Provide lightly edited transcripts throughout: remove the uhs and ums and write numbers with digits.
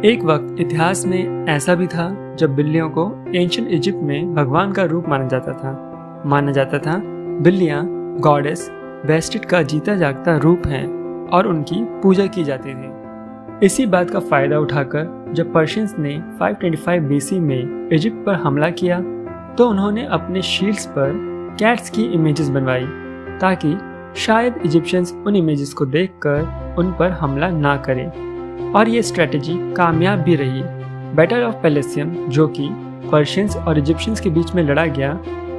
एक वक्त इतिहास में ऐसा भी था जब बिल्लियों को एंशिएंट इजिप्ट में भगवान का रूप माना जाता था। बिल्लियां गॉडेस बेस्टिट का जीता जागता रूप हैं और उनकी पूजा की जाती थी। इसी बात का फायदा उठाकर जब पर्शियंस ने 525 बीसी में इजिप्ट पर हमला किया तो उन्होंने अपने शील्ड्स पर कैट्स की इमेजेस बनवाई ताकि शायद इजिप्शियंस उन इमेजेस को देखकर उन पर हमला ना करें, और ये स्ट्रेटजी कामयाब भी रही। बैटल ऑफ पेलेसियम, जो कि पर्शियंस और इजिप्शियंस के बीच में लड़ा गया,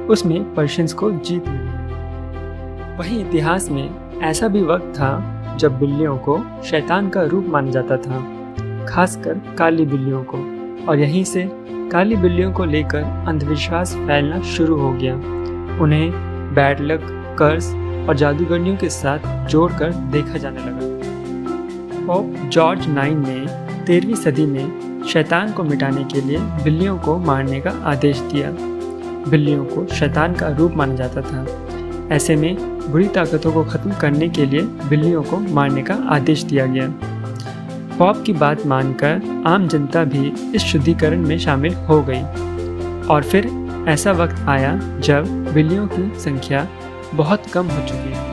उसमें पर्शियंस को जीत मिली। वहीं इतिहास में ऐसा भी वक्त था जब बिल्लियों को शैतान का रूप माना जाता था, खासकर काली बिल्लियों को, और यहीं से काली बिल्लियों को लेकर अंधविश्वास फैलना शुरू हो गया। उन्हें बैड लक, कर्स और जादूगरनियों के साथ जोड़कर देखा जाने लगा। पोप जॉर्ज 9 ने 13वीं सदी में शैतान को मिटाने के लिए बिल्लियों को मारने का आदेश दिया। बिल्लियों को शैतान का रूप माना जाता था। ऐसे में बुरी ताकतों को ख़त्म करने के लिए बिल्लियों को मारने का आदेश दिया गया। पॉप की बात मानकर आम जनता भी इस शुद्धिकरण में शामिल हो गई, और फिर ऐसा वक्त आया जब बिल्लियों की संख्या बहुत कम हो चुकी है।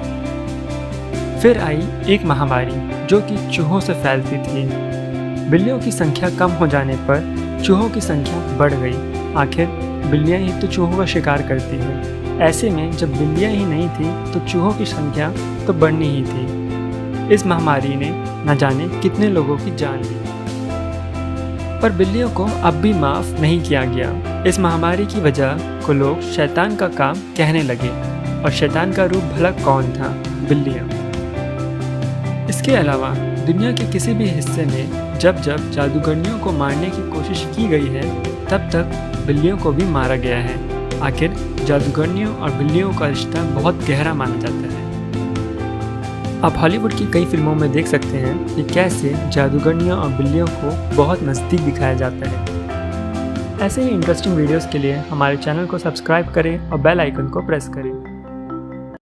फिर आई एक महामारी जो कि चूहों से फैलती थी। बिल्लियों की संख्या कम हो जाने पर चूहों की संख्या बढ़ गई। आखिर बिल्लियां ही तो चूहों का शिकार करती हैं। ऐसे में जब बिल्लियां ही नहीं थी तो चूहों की संख्या तो बढ़नी ही थी। इस महामारी ने न जाने कितने लोगों की जान ली, पर बिल्लियों को अब भी माफ़ नहीं किया गया। इस महामारी की वजह को लोग शैतान का काम कहने लगे, और शैतान का रूप भला कौन था? बिल्लियाँ। इसके अलावा दुनिया के किसी भी हिस्से में जब जब जादूगरनियों को मारने की कोशिश की गई है, तब तक बिल्लियों को भी मारा गया है। आखिर जादूगरनियों और बिल्लियों का रिश्ता बहुत गहरा माना जाता है। आप हॉलीवुड की कई फिल्मों में देख सकते हैं कि कैसे जादूगरनियों और बिल्लियों को बहुत नज़दीक दिखाया जाता है। ऐसे ही इंटरेस्टिंग वीडियोस के लिए हमारे चैनल को सब्सक्राइब करें और बेल आइकन को प्रेस करें।